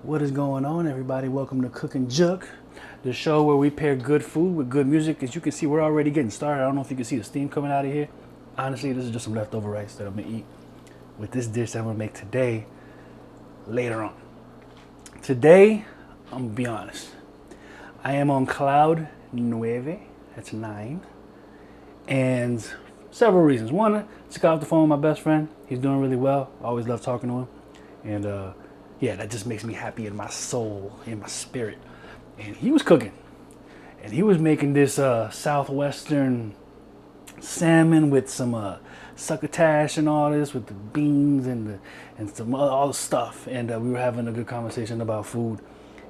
What is going on, everybody? Welcome to Cook and Jook, the show where we pair good food with good music. As you can see, we're already getting started. I don't know if you can see the steam coming out of here. Honestly, this is just some leftover rice that I'm gonna eat with this dish that I'm gonna make today, later on. Today, I'm gonna be honest. I am on cloud 9, that's 9, and several reasons. One, I just got off the phone with my best friend. He's doing really well. I always love talking to him, and yeah, that just makes me happy in my soul, in my spirit. And he was cooking, and he was making this southwestern salmon with some succotash and all this, with the beans and some all the stuff. And we were having a good conversation about food,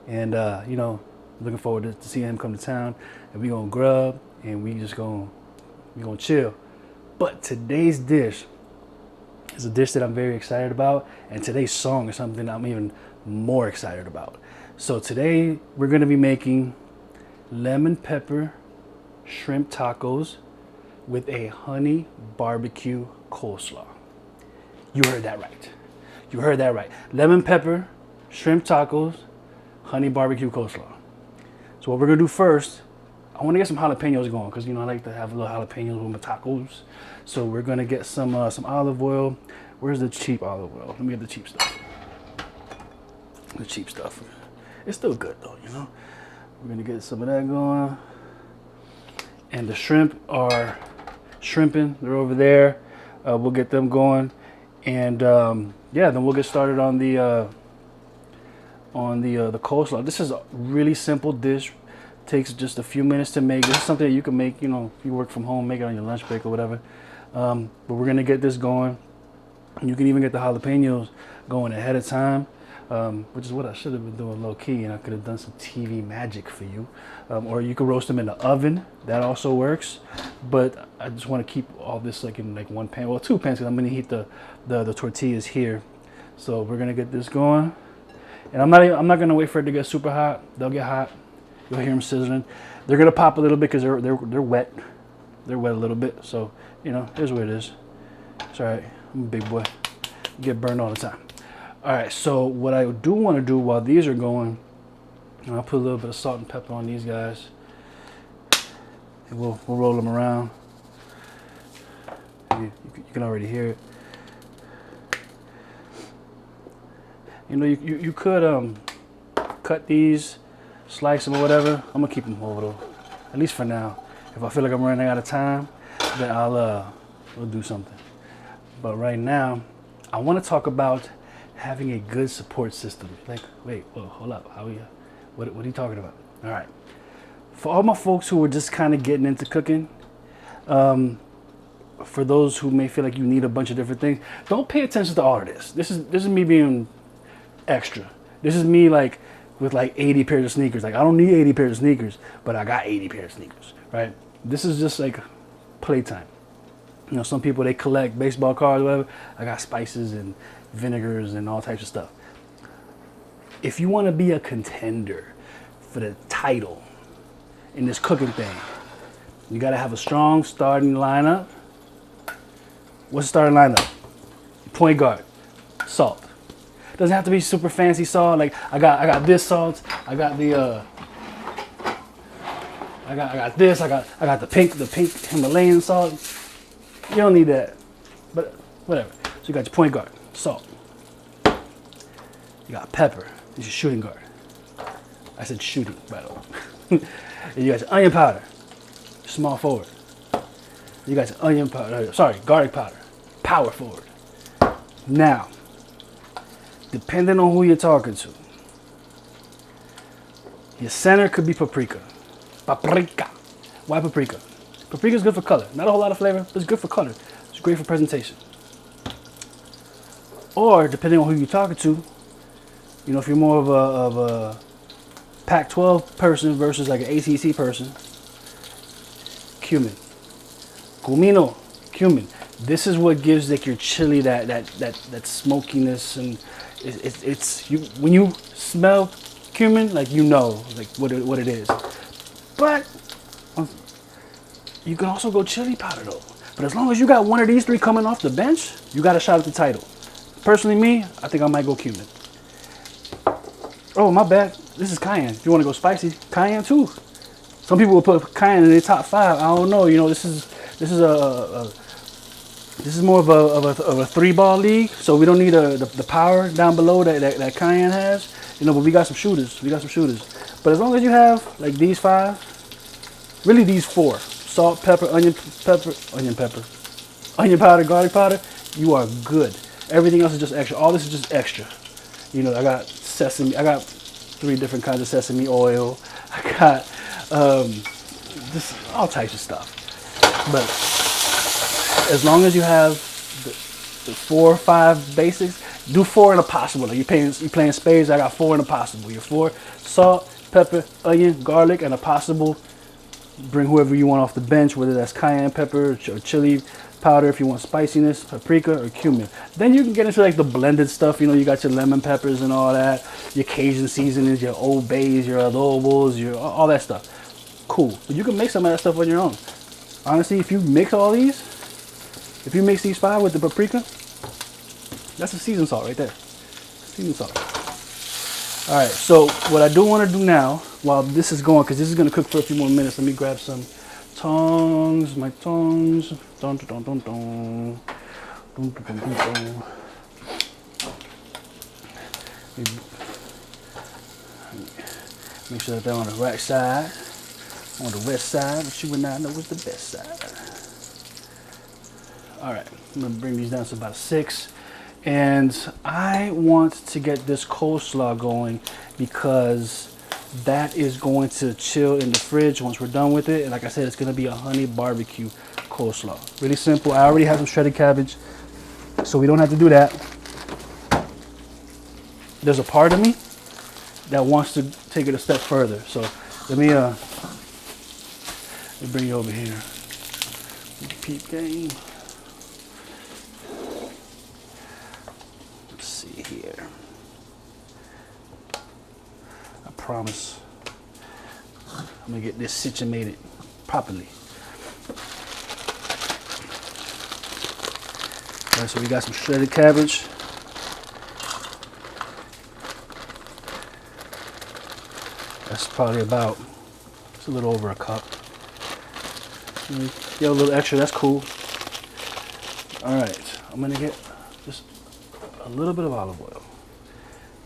and you know, looking forward to seeing him come to town. And we gonna grub, and we gonna chill. But today's dish is a dish that I'm very excited about, and today's song is something I'm even more excited about. So today we're gonna be making lemon pepper shrimp tacos with a honey barbecue coleslaw. You heard that right. You heard that right. Lemon pepper shrimp tacos, honey barbecue coleslaw. So what we're gonna do first, I want to get some jalapenos going because, you know, I like to have a little jalapenos with my tacos. So we're gonna get some olive oil. Where's the cheap olive oil? Let me get the cheap stuff. The cheap stuff. It's still good though, you know. We're gonna get some of that going. And the shrimp are shrimping. They're over there. We'll get them going, and yeah, then we'll get started on the coleslaw. This is a really simple dish. Takes just a few minutes to make. This is something that you can make, you know, if you work from home, make it on your lunch break or whatever. But we're gonna get this going. You can even get the jalapenos going ahead of time, which is what I should have been doing low key, and I could have done some TV magic for you. Or you could roast them in the oven. That also works. But I just want to keep all this like in like one pan, well, 2 pans, because I'm gonna heat the tortillas here. So we're gonna get this going, and I'm not gonna wait for it to get super hot. They'll get hot. You'll hear them sizzling. They're gonna pop a little bit because they're wet. They're wet a little bit. So, you know, here's what it is. It's all right. I'm a big boy. I get burned all the time. All right. So what I do want to do while these are going, I'll put a little bit of salt and pepper on these guys. And we'll roll them around. You can already hear it. You know, you could cut these, slice them or whatever. I'm gonna keep them whole though, at least for now. If I feel like I'm running out of time, then we'll do something. But right now, I want to talk about having a good support system. Like, wait, whoa, hold up, what are you talking about? All right, for all my folks who are just kind of getting into cooking, for those who may feel like you need a bunch of different things, don't pay attention to all of this. This is me being extra. This is me like with like 80 pairs of sneakers. Like, I don't need 80 pairs of sneakers, but I got 80 pairs of sneakers, right? This is just like playtime. You know, some people, they collect baseball cards or whatever. I got spices and vinegars and all types of stuff. If you want to be a contender for the title in this cooking thing, you got to have a strong starting lineup. What's the starting lineup? Point guard, salt. Doesn't have to be super fancy salt. Like I got this salt. I got the I got this. I got the pink Himalayan salt. You don't need that, but whatever. So you got your point guard, salt. You got pepper. This is shooting guard. I said shooting, by the way. And you got your onion powder, small forward. You got your onion powder. Sorry, garlic powder, power forward. Now, depending on who you're talking to, your center could be paprika. Paprika. Why paprika? Paprika is good for color. Not a whole lot of flavor, but it's good for color. It's great for presentation. Or, depending on who you're talking to, you know, if you're more of a Pac-12 person versus like an ACC person, cumin. Cumino, cumin. This is what gives like your chili that smokiness, and it's you when you smell cumin, like, you know, like what it is. But you can also go chili powder though. But as long as you got one of these 3 coming off the bench, you got a shot at the title. Personally, me, I think I might go cumin. Oh, my bad. This is cayenne. If you want to go spicy, cayenne too. Some people will put cayenne in their top 5. I don't know. You know, this is more of a 3-ball league, so we don't need the power down below that cayenne has. You know, but we got some shooters. But as long as you have like these 5, really these 4: salt, pepper, onion powder, garlic powder, you are good. Everything else is just extra. All this is just extra. You know, I got sesame. I got 3 different kinds of sesame oil. I got just all types of stuff. But as long as you have the 4 or 5 basics, do 4 in a possible. Like you playing spades, I got 4 in a possible. Your 4: salt, pepper, onion, garlic, and a possible. Bring whoever you want off the bench, whether that's cayenne pepper or chili powder if you want spiciness, paprika or cumin. Then you can get into like the blended stuff. You know, you got your lemon peppers and all that, your Cajun seasonings, your Old Bays, your adobos, your all that stuff. Cool. But you can make some of that stuff on your own. Honestly, if you mix all these, if you mix these 5 with the paprika, that's a seasoned salt right there. Seasoned salt. All right, so what I do want to do now, while this is going, because this is going to cook for a few more minutes, let me grab some tongs, my tongs. Dun, dun, dun, dun, dun. Dun, dun, dun, dun, dun. Make sure that they're on the right side, on the west side, which you would not know is the best side. All right, I'm going to bring these down to about 6. And I want to get this coleslaw going because that is going to chill in the fridge once we're done with it. And like I said, it's going to be a honey barbecue coleslaw. Really simple. I already have some shredded cabbage, so we don't have to do that. There's a part of me that wants to take it a step further. So let me bring you over here. Peep game. Here. I promise I'm gonna get this situated properly. All right, so we got some shredded cabbage. That's probably about, it's a little over a cup. Get a little extra, that's cool. All right, I'm gonna get just a little bit of olive oil,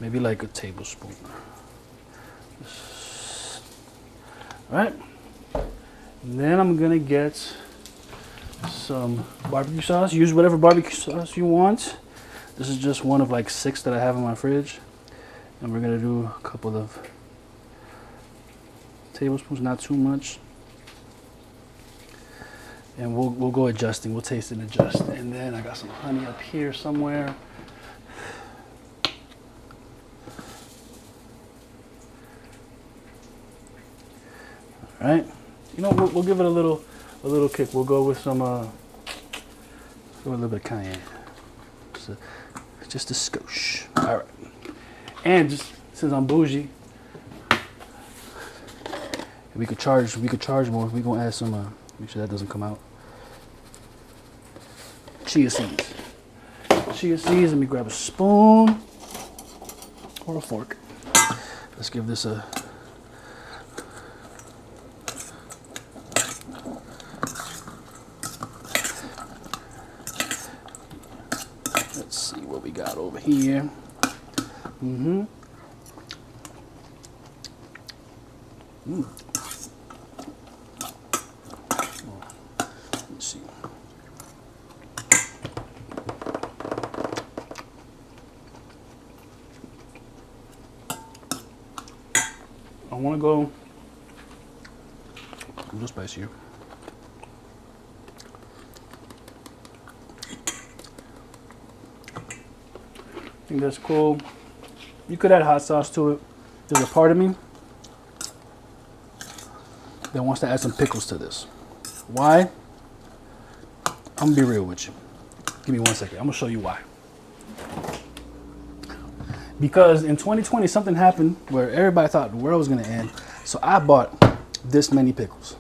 maybe like a tablespoon. All right, and then I'm gonna get some barbecue sauce. Use whatever barbecue sauce you want. This is just one of like 6 that I have in my fridge, and we're gonna do a couple of tablespoons, not too much, and we'll go adjusting. We'll taste and adjust. And then I got some honey up here somewhere. All right, you know, we'll give it a little kick. We'll go with some a little bit of cayenne, just a skosh. All right, and just since I'm bougie, we could charge more. We're gonna add some. Make sure that doesn't come out. Chia seeds. Let me grab a spoon or a fork. Let's give this a. Let's see what we got over here. Let's see. I want to go a little spicier. I think that's cool. You could add hot sauce to it. There's a part of me that wants to add some pickles to this. Why? I'm gonna be real with you. Give me 1 second. I'm gonna show you why. Because in 2020, something happened where everybody thought the world was gonna end. So I bought this many pickles.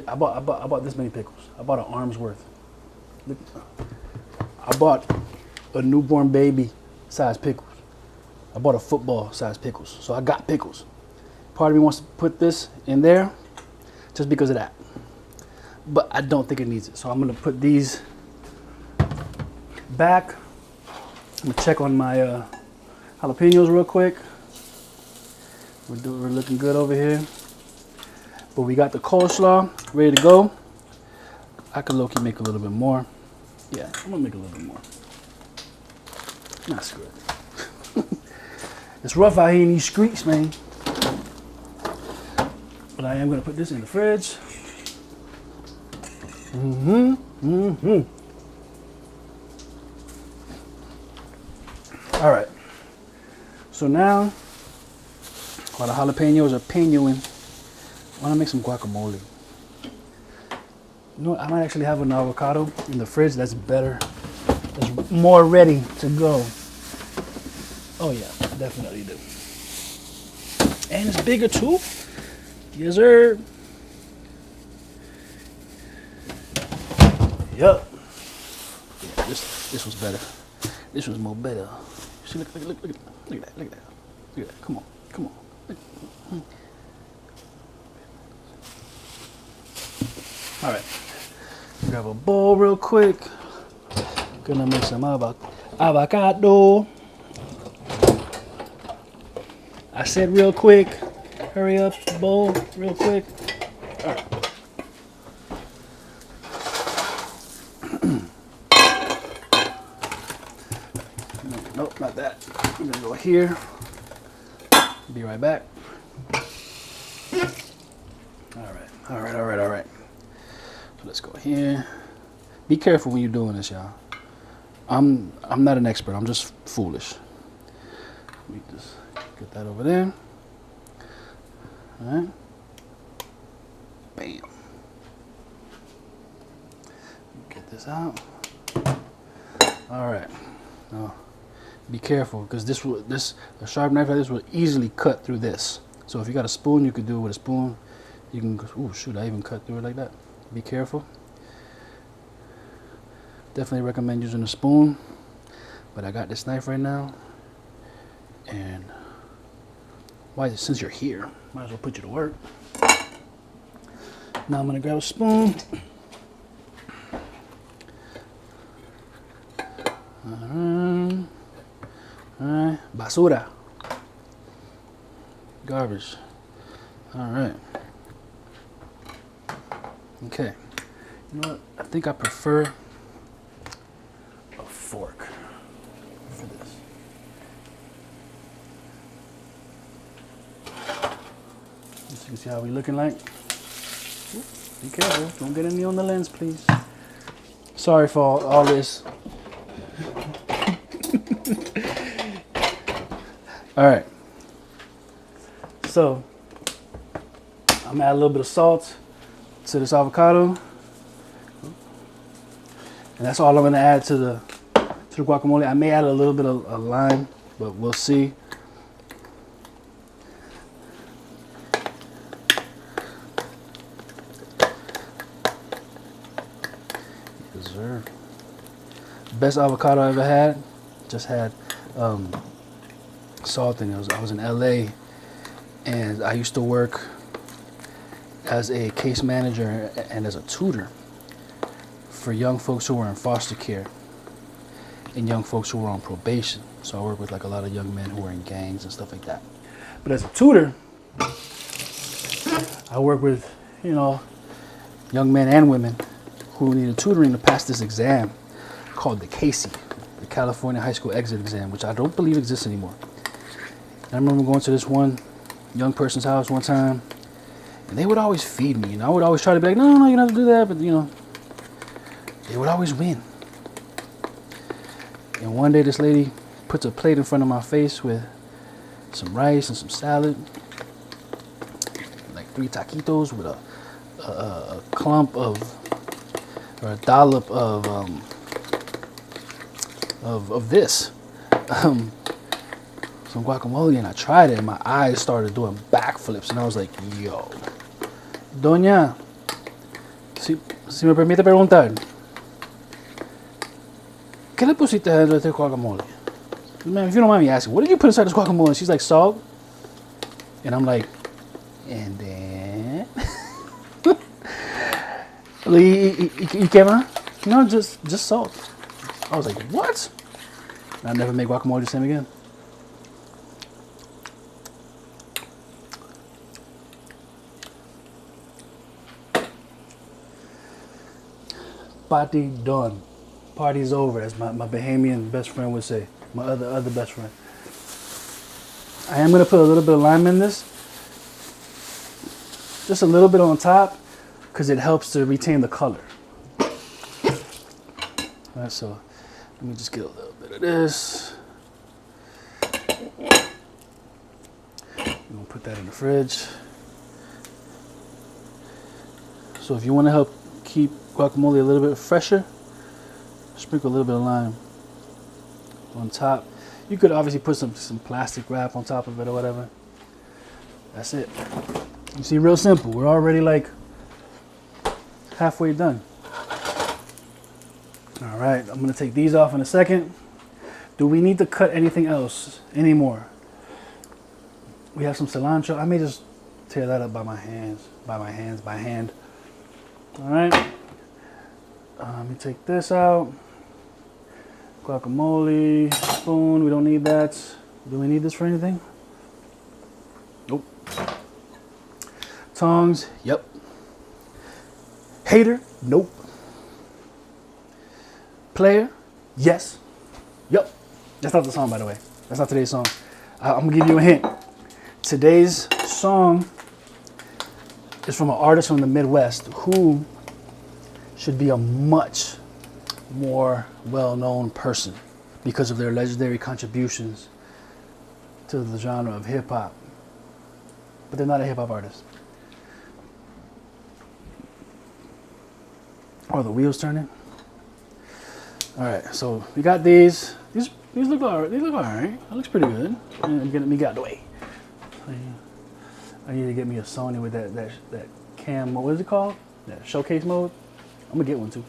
I bought this many pickles. I bought an arm's worth. I bought a newborn baby size pickles. I bought a football-sized pickles, so I got pickles. Part of me wants to put this in there just because of that, but I don't think it needs it. So I'm gonna put these back. I'm gonna check on my jalapenos real quick. We're looking good over here. But we got the coleslaw ready to go. I could low-key make a little bit more. Yeah, I'm gonna make a little bit more. That's good. It's rough out here in these streets, man. But I am gonna put this in the fridge. All right. So now, while the jalapenos are pinoing, I want to make some guacamole. You know what? I might actually have an avocado in the fridge that's better. That's more ready to go. Oh yeah, definitely do. And it's bigger too. Yes, sir. Yup. Yeah, this was better. This was more better. See, look at that. Look at that. Come on. All right. Grab a bowl real quick. Gonna make some avocado. I said real quick. Hurry up, bowl, real quick. All right. Nope, not that. I'm gonna go here. Be right back. All right. So let's go here. Be careful when you're doing this, y'all. I'm not an expert. I'm just foolish. Let me just get that over there. All right. Bam. Get this out. All right. Now, be careful, because a sharp knife like this will easily cut through this. So if you got a spoon, you could do it with a spoon. You can. Oh shoot! I even cut through it like that. Be careful. Definitely recommend using a spoon, but I got this knife right now, and since you're here, might as well put you to work. Now I'm gonna grab a spoon. Alright, basura, garbage. Alright. Okay. You know what? I think I prefer a fork for this. Just so you can see how we looking like. Ooh, be careful. Don't get any on the lens, please. Sorry for all this. All right. So I'm gonna add a little bit of salt to this avocado, and that's all I'm gonna add to the guacamole. I may add a little bit of lime, but we'll see. Yes, sir. Best avocado I ever had. Just had salt in it. I was in LA, and I used to work as a case manager and as a tutor for young folks who were in foster care and young folks who were on probation. So I work with like a lot of young men who are in gangs and stuff like that. But as a tutor, I work with, young men and women who needed tutoring to pass this exam called the CASE, the California High School Exit Exam, which I don't believe exists anymore. And I remember going to this one young person's house one time, and they would always feed me, and I would always try to be like, no, you don't have to do that, but they would always win. And one day this lady puts a plate in front of my face with some rice and some salad, like 3 taquitos with a clump or a dollop of this, some guacamole, and I tried it, and my eyes started doing backflips, and I was like, yo, doña, si me permite preguntar, ¿qué le pusiste a este guacamole? Man, if you don't mind me asking, what did you put inside this guacamole? And she's like, salt. And I'm like, and then... you can't, no, just salt. I was like, what? I'll never make guacamole the same again. Party done. Party's over, as my Bahamian best friend would say. My other best friend. I am going to put a little bit of lime in this. Just a little bit on top, because it helps to retain the color. Alright, so let me just get a little bit of this. I'm going to put that in the fridge. So if you want to help keep guacamole a little bit fresher, sprinkle a little bit of lime on top. You could obviously put some plastic wrap on top of it or whatever. That's it. You see, real simple. We're already like halfway done. All right, I'm gonna take these off in a second. Do we need to cut anything else anymore? We have some cilantro. I may just tear that up by hand. All right. Let me take this out. Guacamole, spoon, we don't need that. Do we need this for anything? Nope. Tongs, yep. Hater, nope. Player, yes. Yep. That's not the song, by the way. That's not today's song. I'm gonna give you a hint. Today's song is from an artist from the Midwest who should be a much more well-known person because of their legendary contributions to the genre of hip-hop. But they're not a hip-hop artist. Oh, the wheels turning. All right, so we got these. These look all right. They look all right. That looks pretty good. And get me out of the way. I need to get me a Sony with that cam. What is it called? That showcase mode. I'm gonna get one too.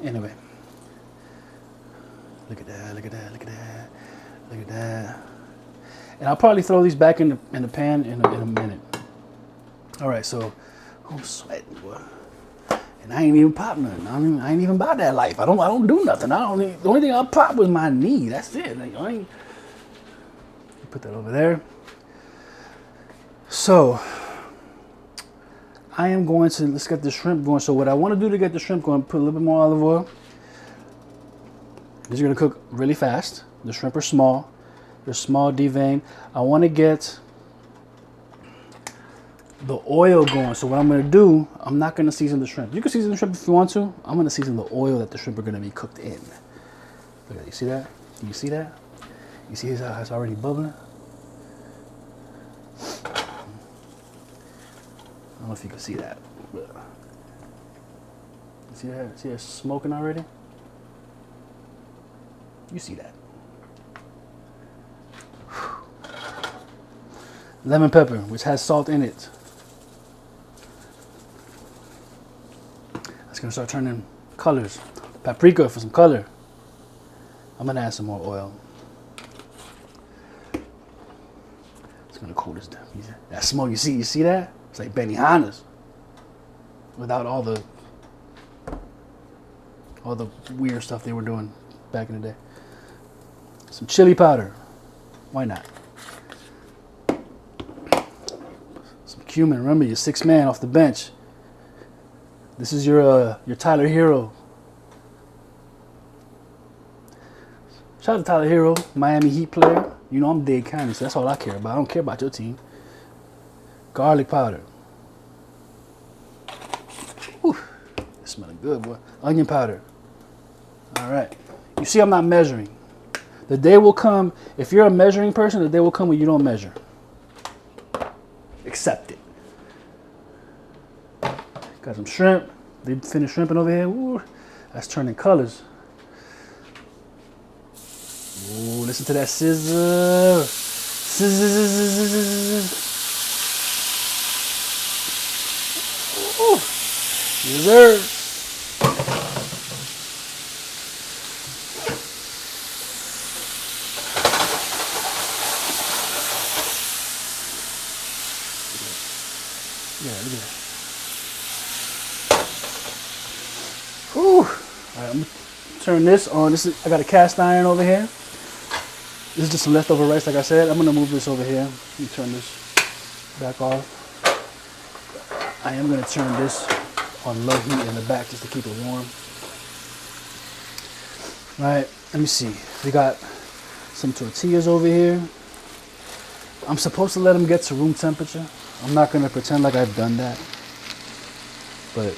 Anyway, look at that. Look at that. Look at that. Look at that. And I'll probably throw these back in the pan in a minute. All right, so I'm sweating, boy. And I ain't even pop nothing. I ain't even about that life. I don't do nothing. The only thing I pop was my knee. That's it. Like, I ain't. Put that over there. So I am going to, let's get the shrimp going. So what I want to do to get the shrimp going, put a little bit more olive oil. These are going to cook really fast. The shrimp are small. They're small, deveined. I want to get the oil going. So what I'm going to do, I'm not going to season the shrimp. You can season the shrimp if you want to. I'm going to season the oil that the shrimp are going to be cooked in. Look at that. You see that? Can you see that? You see how it's already bubbling? I don't know if you can see that. But see that? See it smoking already? You see that? Lemon pepper, which has salt in it. That's gonna start turning colors. Paprika for some color. I'm gonna add some more oil. It's gonna cool this down. That smoke, you see that? It's like Benihana's without all the weird stuff they were doing back in the day. Some chili powder. Why not? Some cumin. Remember, you're 6 man off the bench. This is your Tyler Hero. Shout out to Tyler Hero, Miami Heat player. You know I'm Dade County, so that's all I care about. I don't care about your team. Garlic powder. Whew, it's smelling good, boy. Onion powder. All right. You see, I'm not measuring. The day will come, if you're a measuring person, the day will come when you don't measure. Accept it. Got some shrimp. They finished shrimping over here. Ooh, that's turning colors. Ooh, listen to that sizzle. Sizzle. Ooh, yes, sir. Yeah, look at that. Whew. All right, I'm gonna turn this on. I got a cast iron over here. This is just some leftover rice, like I said. I'm gonna move this over here. Let me turn this back off. I am gonna turn this on low heat in the back just to keep it warm. All right, let me see. We got some tortillas over here. I'm supposed to let them get to room temperature. I'm not gonna pretend like I've done that, but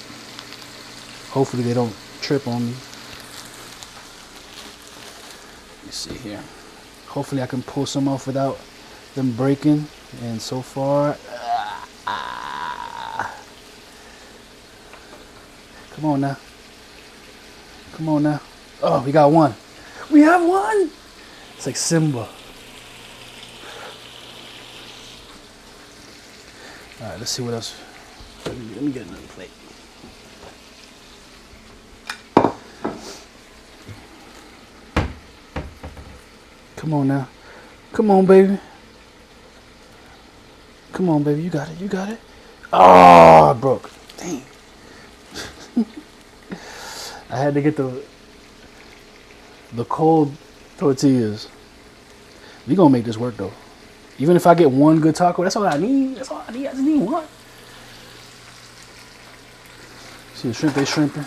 hopefully they don't trip on me. Let me see here. Hopefully I can pull some off without them breaking. And so far, come on now. Come on now. Oh, we got one. We have one. It's like Simba. All right, let's see what else. Let me get another plate. Come on now. Come on, baby. Come on, baby. You got it. You got it. Oh, it broke. Dang. I had to get the cold tortillas. We gonna make this work though. Even if I get one good taco, that's all I need. That's all I need. I just need one. See the shrimp they shrimping.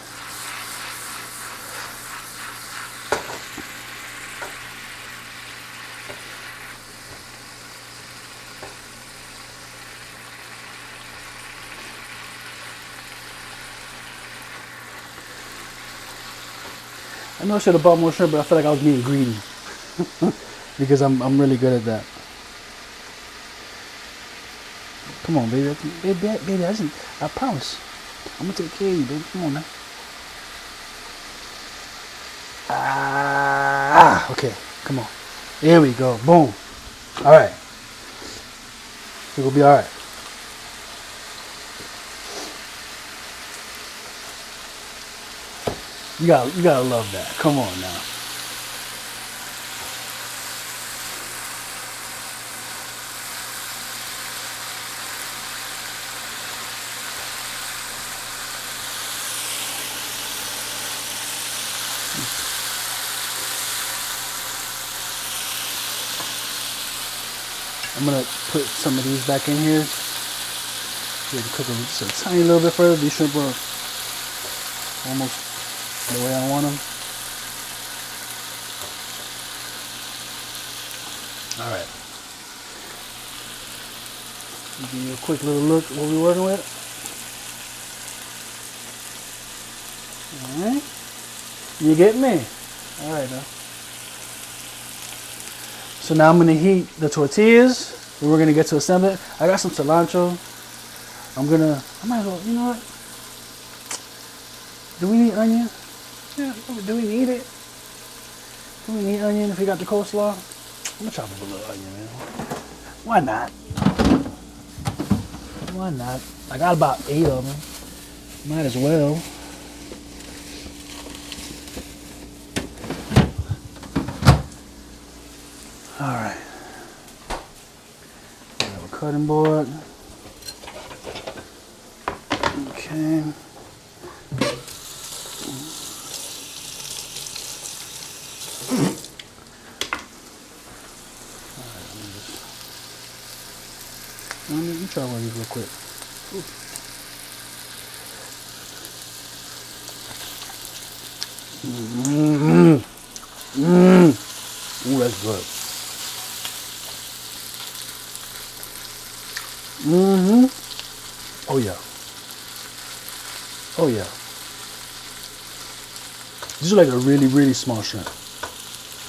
I know I should have bought more shrimp, but I feel like I was being greedy because I'm really good at that. Come on, baby, baby, I promise, I'm gonna take care of you, baby. Come on now. Okay, come on. There we go. Boom. All right. It will be all right. You gotta love that. Come on now. I'm gonna put some of these back in here. Maybe cook them just a tiny little bit further. These shrimp are almost the way I want them. All right. Give you a quick little look at what we're working with. All right. You get me? All right now. So now I'm gonna heat the tortillas. And we're gonna get to assemble it. I got some cilantro. I might as well, you know what? Do we need onion? Yeah, do we need it? Do we need onion if we got the coleslaw? I'm gonna chop up a little onion, man. Why not? Why not? I got about 8 of them. Might as well. All right. We have a cutting board. Okay. Let me try one of these real quick. Ooh. Ooh, that's good. Oh yeah. Oh yeah. These are like a really, really small shrimp.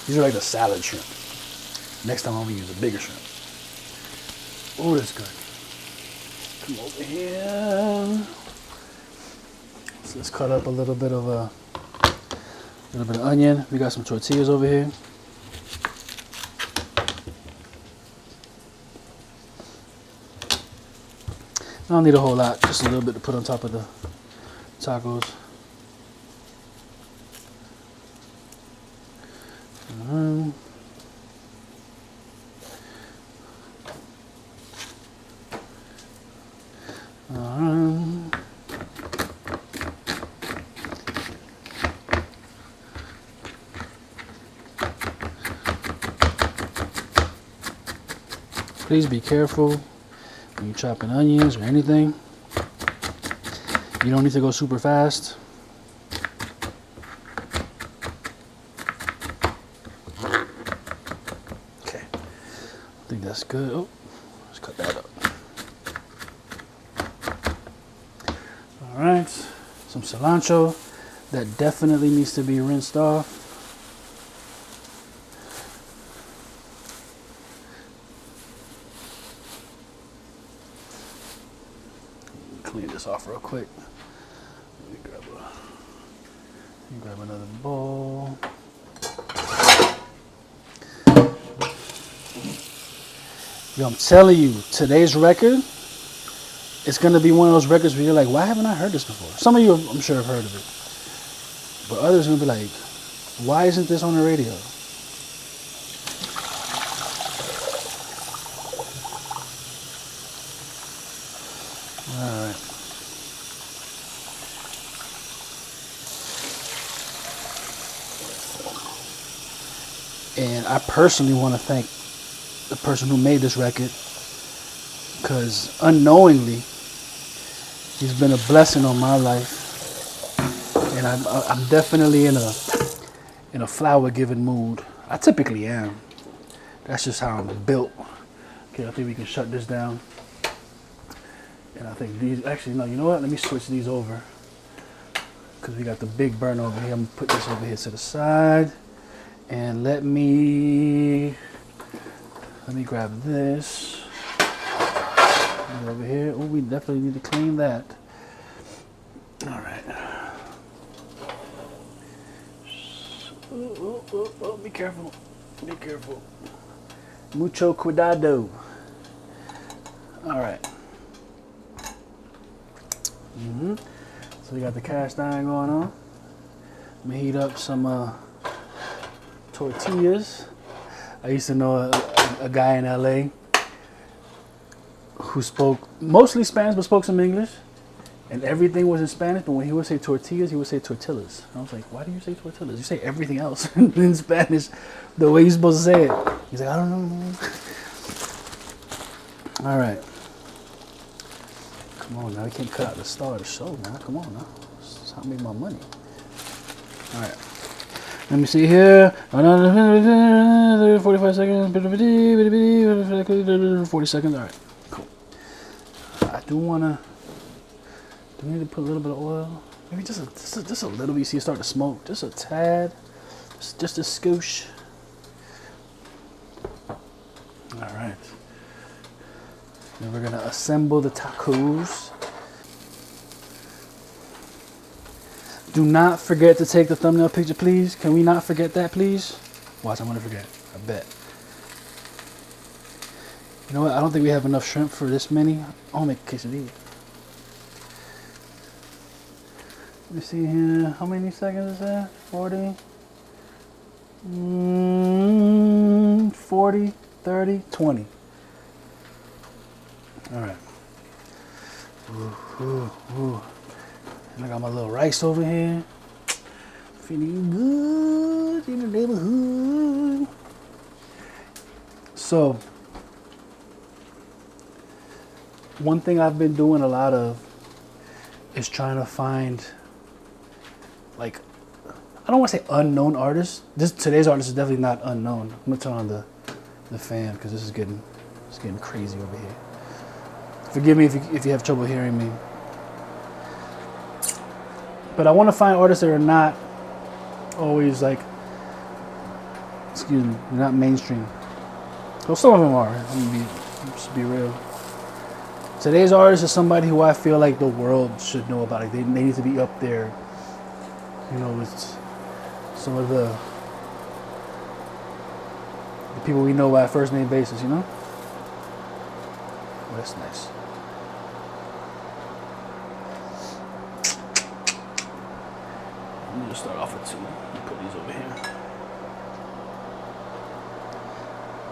These are like the salad shrimp. Next time I'm gonna use a bigger shrimp. Oh, that's good. Come over here. So let's cut up a little bit of onion. We got some tortillas over here. I don't need a whole lot, just a little bit to put on top of the tacos. please be careful when you're chopping onions or anything. You don't need to go super fast. Okay, I think that's good. Oh, let's cut that up. All right, some cilantro that definitely needs to be rinsed off. Clean this off real quick. Let me grab another bowl. Yo, I'm telling you, today's record, it's gonna be one of those records where you're like, why haven't I heard this before? Some of you, I'm sure, have heard of it, but others are gonna be like, why isn't this on the radio? All right. And I personally want to thank the person who made this record, because unknowingly he's been a blessing on my life, and I'm definitely in a flower giving mood. I typically am. That's just how I'm built. Okay, I think we can shut this down. And I think these, actually no, you know what? Let me switch these over, because we got the big burn over here. I'm gonna put this over here to the side, and let me grab this. Over here. Oh, we definitely need to clean that. All right. Oh, be careful. Be careful. Mucho cuidado. All right. So we got the cast iron going on. I'm gonna heat up some tortillas. I used to know a guy in LA who spoke mostly Spanish but spoke some English, and everything was in Spanish, but when he would say tortillas, he would say tortillas. And I was like, why do you say tortillas? You say everything else in Spanish the way you're supposed to say it. He's like, I don't know. All right. Come on now, we can't cut out the star of the show now. Come on now. That's how I make my money. All right. Let me see here. 45 seconds. 40 seconds. All right. Cool. I do want we need to put a little bit of oil? Maybe just a little bit. You see it start to smoke. Just a tad. Just a scoosh. All right. Then we're going to assemble the tacos. Do not forget to take the thumbnail picture, please. Can we not forget that, please? Watch, I'm going to forget. I bet. You know what? I don't think we have enough shrimp for this many. I'll make a quesadilla. Let me see here. How many seconds is that? 40? 40, 30, 20. All right. Ooh. And I got my little rice over here. Feeling good in the neighborhood. So, one thing I've been doing a lot of is trying to find, like, I don't want to say unknown artists. Today's artist is definitely not unknown. I'm gonna turn on the fan because it's getting crazy over here. Forgive me if you have trouble hearing me. But I want to find artists that are not always like, excuse me, not mainstream. Well, some of them are. Let's be real. Today's artist is somebody who I feel like the world should know about. Like they need to be up there, you know, with some of the people we know by first name basis, you know? Oh, that's nice. Let me just start off with two. Let me put these over here.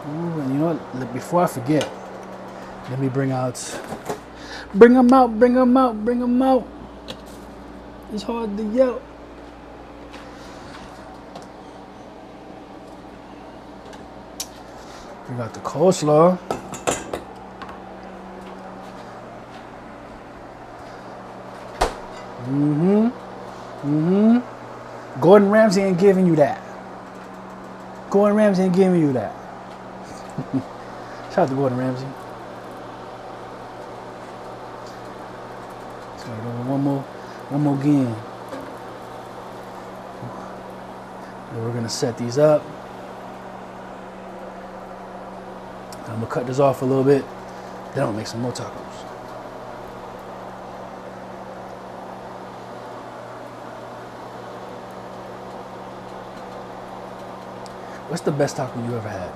Ooh, and you know what? Before I forget, let me bring them out. It's hard to yell. We got the coleslaw. Gordon Ramsay ain't giving you that. Gordon Ramsay ain't giving you that. Shout out to Gordon Ramsay. So one more again. And we're gonna set these up. I'm gonna cut this off a little bit. Then I'll make some more tacos. What's the best taco you ever had?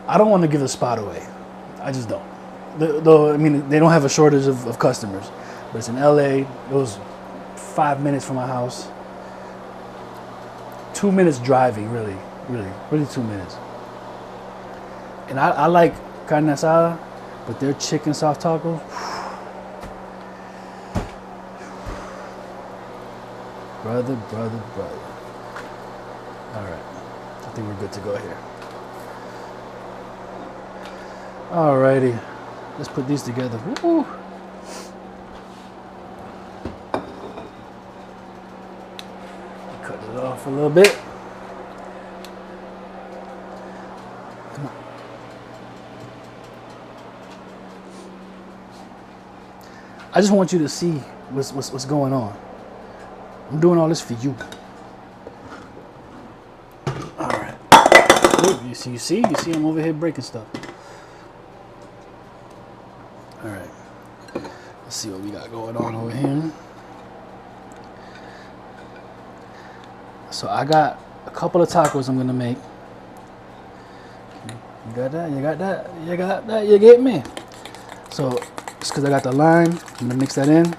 I don't want to give the spot away. I just don't. Though, I mean, they don't have a shortage of customers. But it's in LA. It was 5 minutes from my house. 2 minutes driving, really 2 minutes. And I like carne asada, but their chicken soft tacos. Brother. All right. I think we're good to go here. Alrighty, let's put these together. Woo. Cut it off a little bit. Come on. I just want you to see what's going on. I'm doing all this for you. You see I'm over here breaking stuff. All right, let's see what we got going on over here. So I got a couple of tacos I'm gonna make. You got that? You got that? You got that? You get me? So just because I got the lime, I'm gonna mix that in.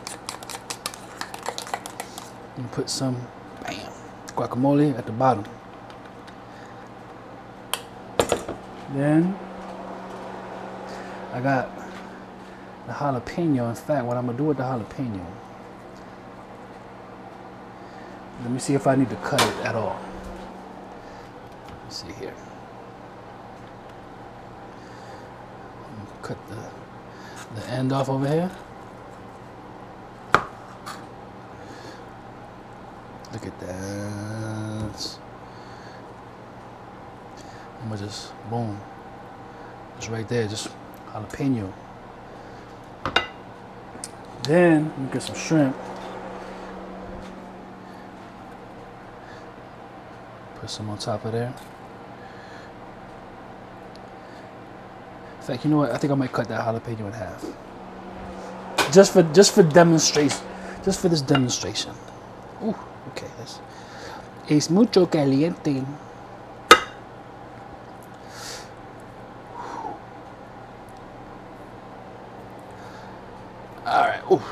And put some, guacamole at the bottom. Then I got the jalapeno. In fact, what I'm gonna do with the jalapeno, let me see if I need to cut it at all. Let's see here. I'm gonna cut the end off over here. Look at that. I'm gonna just, boom, just right there, just jalapeno. Then we get some shrimp. Put some on top of there. In fact, you know what? I think I might cut that jalapeno in half. Just for demonstration. Just for this demonstration. Ooh, okay. Es mucho caliente.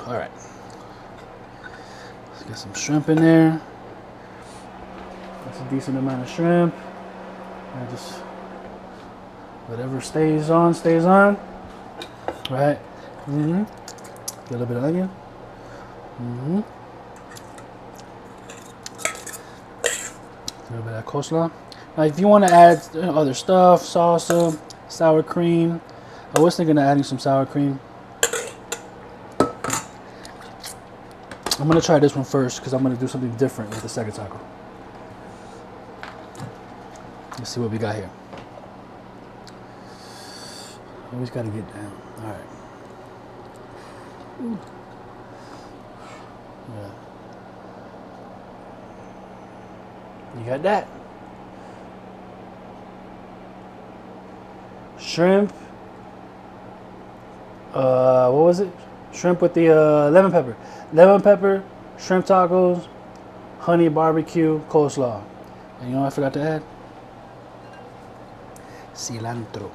All right. Let's get some shrimp in there. That's a decent amount of shrimp. And just whatever stays on. Right? Get a little bit of onion. A little bit of coleslaw. Now, if you want to add other stuff, salsa, sour cream. I was thinking of adding some sour cream. I'm gonna try this one first because I'm gonna do something different with the second taco. Let's see what we got here. Always gotta get down. All right. Ooh. Yeah. You got that? Shrimp. What was it? Shrimp with the lemon pepper. Lemon pepper, shrimp tacos, honey barbecue, coleslaw. And you know what I forgot to add? Cilantro.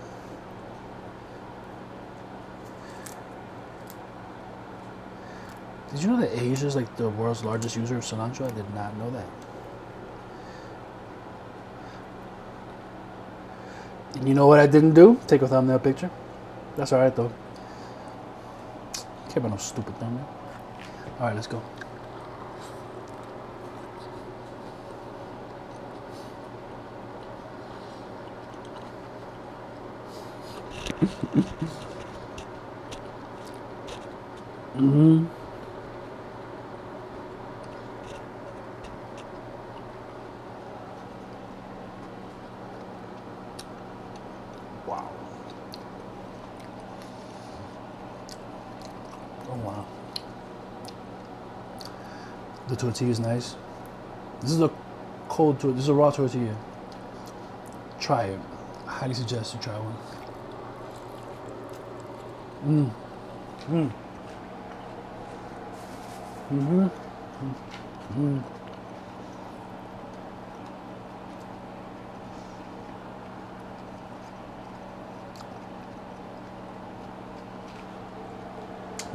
Did you know that Asia is like the world's largest user of cilantro? I did not know that. And you know what I didn't do? Take a thumbnail picture. That's alright though. Can't about no stupid thumbnail. Alright, let's go. Oh wow. The tortilla is nice. This is a cold tortilla. This is a raw tortilla. Try it. I highly suggest you try one.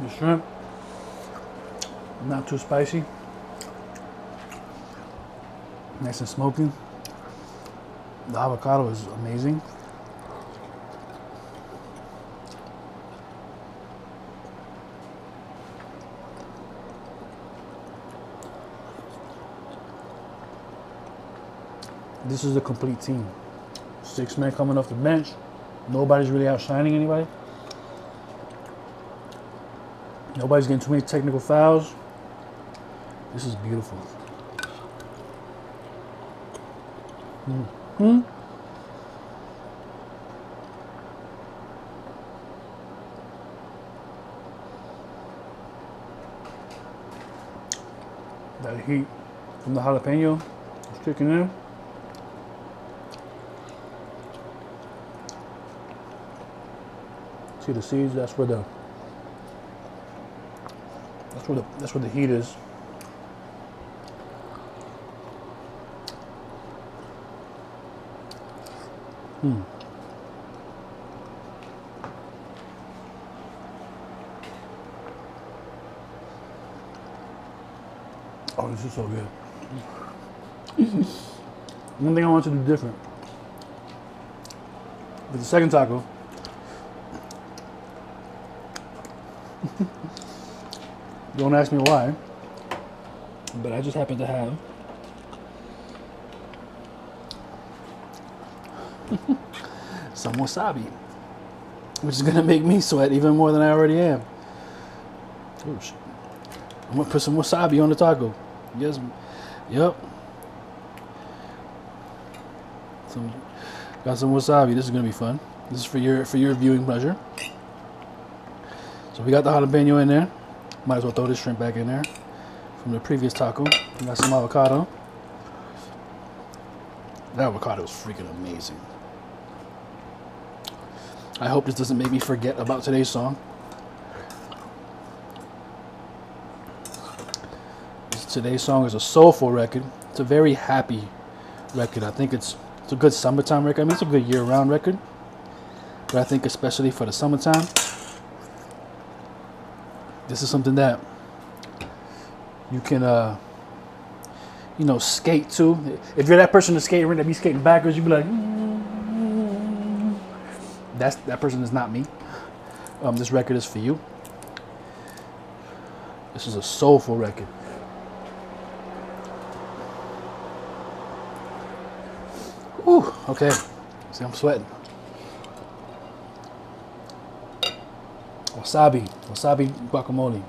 The shrimp, not too spicy. Nice and smoky. The avocado is amazing. This is a complete team. 6 men coming off the bench. Nobody's really outshining anybody. Nobody's getting too many technical fouls. This is beautiful. That heat from the jalapeno is kicking in. See the seeds? That's where the heat is. Oh, this is so good. One thing I want to do different with the second taco. Don't ask me why, but I just happen to have some wasabi, which is gonna make me sweat even more than I already am. Oh shit. I'm gonna put some wasabi on the taco. Yes, yep. Got some wasabi. This is gonna be fun. This is for your viewing pleasure. So we got the jalapeno in there. Might as well throw this shrimp back in there from the previous taco. We got some avocado. That avocado is freaking amazing. I hope this doesn't make me forget about today's song. Today's song is a soulful record. It's a very happy record. I think it's a good summertime record. I mean, it's a good year-round record. But I think especially for the summertime, this is something that you can, skate to. If you're that person to skate ring that be skating backwards, you'd be like, that person is not me. This record is for you. This is a soulful record. Whew, okay. See, I'm sweating. Wasabi guacamole.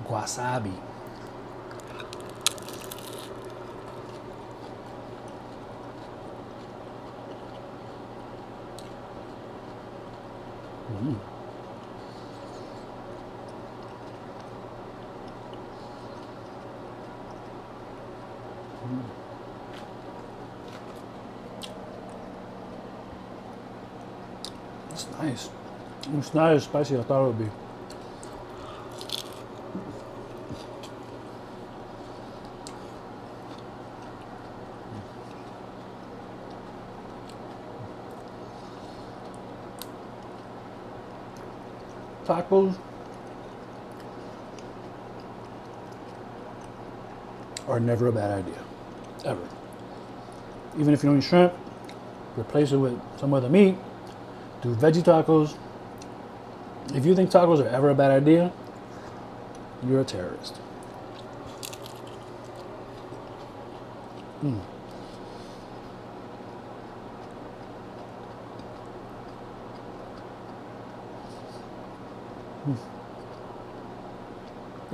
Wasabi. It's nice. It's not as spicy as I thought it would be. Tacos are never a bad idea, ever. Even if you don't eat shrimp, replace it with some other meat. Do veggie tacos. If you think tacos are ever a bad idea, you're a terrorist.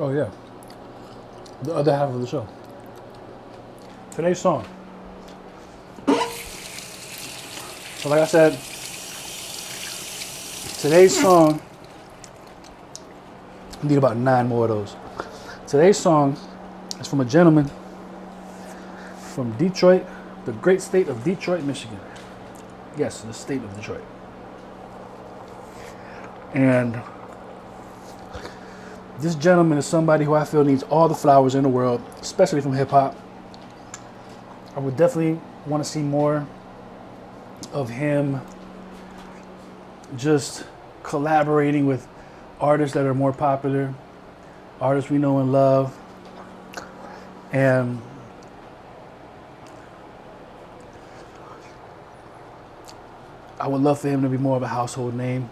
Oh yeah, the other half of the show. Today's song. So like I said, today's song Need about 9 more of those. Today's song is from a gentleman from Detroit, the great state of Detroit, Michigan. Yes, the state of Detroit. And this gentleman is somebody who I feel needs all the flowers in the world, especially from hip hop. I would definitely want to see more of him just collaborating with artists that are more popular, artists we know and love. And I would love for him to be more of a household name.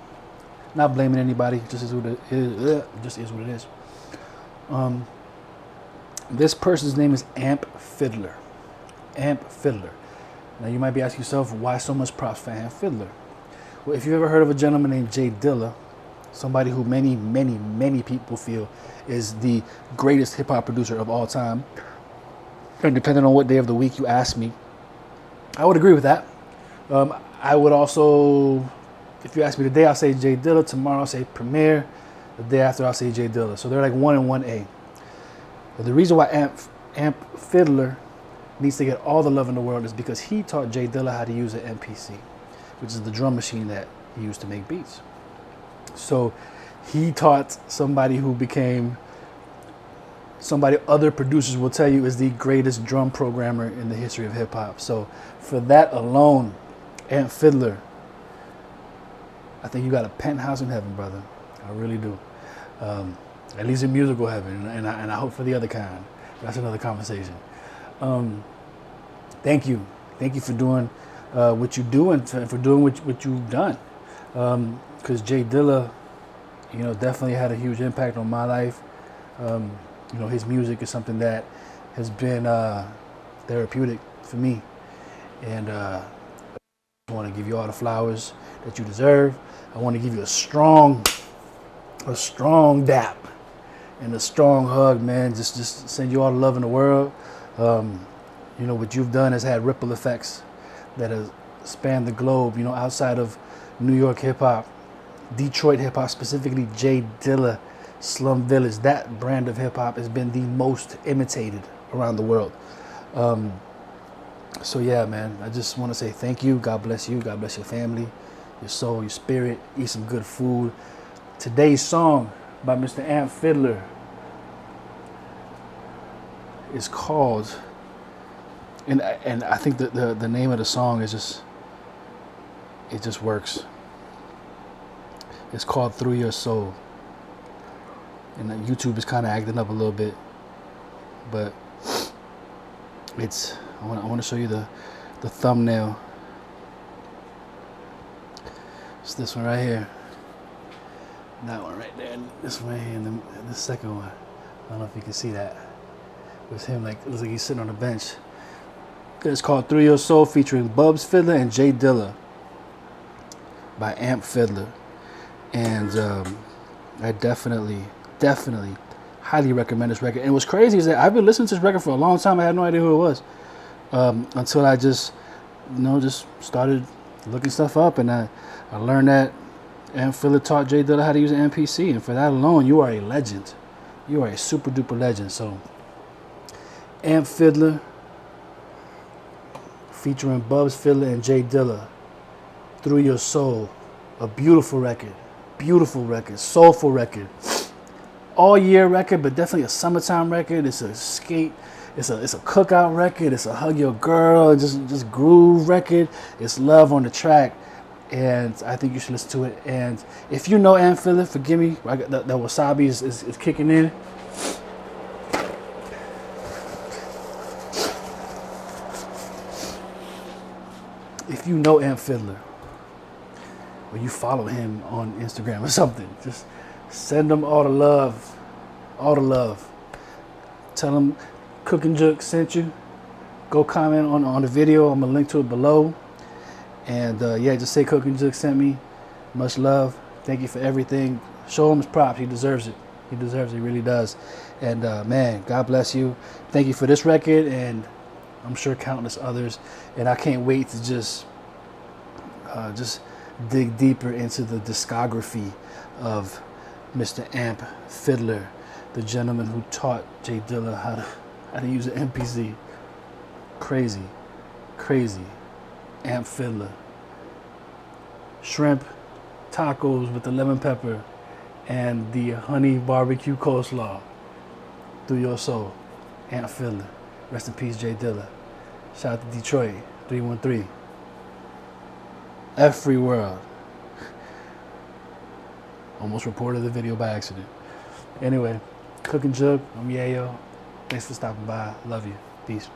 Not blaming anybody, just is what it is. Just is what it is. This person's name is Ampfiddler. Ampfiddler. Now you might be asking yourself, why so much props for Ampfiddler? Well, if you've ever heard of a gentleman named Jdilla, somebody who many people feel is the greatest hip hop producer of all time, and depending on what day of the week you ask me, I would agree with that. I would also, if you ask me today, I'll say Jdilla. Tomorrow I'll say Premier. The day after I'll say Jdilla. So they're like 1 and 1A. But the reason why Ampfiddler needs to get all the love in the world is because he taught Jdilla how to use an MPC, which is the drum machine that he used to make beats. So he taught somebody who became somebody other producers will tell you is the greatest drum programmer in the history of hip hop. So for that alone, Ampfiddler, I think you got a penthouse in heaven, brother. I really do. At least in musical heaven, and I hope for the other kind. That's another conversation. Thank you for doing what you do and for doing what you've done. Because Jdilla, definitely had a huge impact on my life. His music is something that has been therapeutic for me, and I want to give you all the flowers that you deserve. I want to give you a strong dap and a strong hug, man. Just send you all the love in the world. What you've done has had ripple effects that have spanned the globe. Outside of New York hip hop, Detroit hip hop, specifically Jdilla, Slum Village, that brand of hip hop has been the most imitated around the world. So yeah, man, I just want to say thank you. God bless you. God bless your family, your soul, your spirit. Eat some good food. Today's song by Mr. Ampfiddler is called, and I think the name of the song is it just works. It's called Through Your Soul. And YouTube is kind of acting up a little bit, but I want to show you the thumbnail. It's this one right here, that one right there, and this one right here, and the second one. I don't know if you can see that. It's him, like, it looks like he's sitting on a bench. It's called Through Your Soul, featuring Bubzfiddler and Jdilla by Ampfiddler. And I definitely highly recommend this record. And what's crazy is that I've been listening to this record for a long time. I had no idea who it was until I just started looking stuff up, and I learned that Ampfiddler taught Jdilla how to use an MPC, and for that alone, you are a legend. You are a super duper legend. So Ampfiddler featuring Bubzfiddler and Jdilla, Through Your Soul, a beautiful record, soulful record. All year record, but definitely a summertime record. It's a skate, it's a cookout record. It's a hug your girl, just groove record. It's love on the track, and I think you should listen to it. And if you know Ampfiddler, forgive me, that wasabi is kicking in. If you know Ampfiddler, or you follow him on Instagram or something, just send him all the love. Tell him cook&jook sent you. Go comment on the video. I'm gonna link to it below. And just say cook&jook sent me. Much love. Thank you for everything. Show him his props. He deserves it. He really does. And man, God bless you. Thank you for this record, and I'm sure countless others. And I can't wait to just dig deeper into the discography of Mr. Ampfiddler, the gentleman who taught Jdilla how to use an MPC. Crazy, crazy. Ampfiddler. Shrimp tacos with the lemon pepper and the honey barbecue coleslaw. Through your soul. Ampfiddler. Rest in peace, Jdilla. Shout out to Detroit, 313. Free world. Almost reported the video by accident. Anyway, Cook and Jook, I'm Yeyo. Thanks for stopping by. Love you. Peace.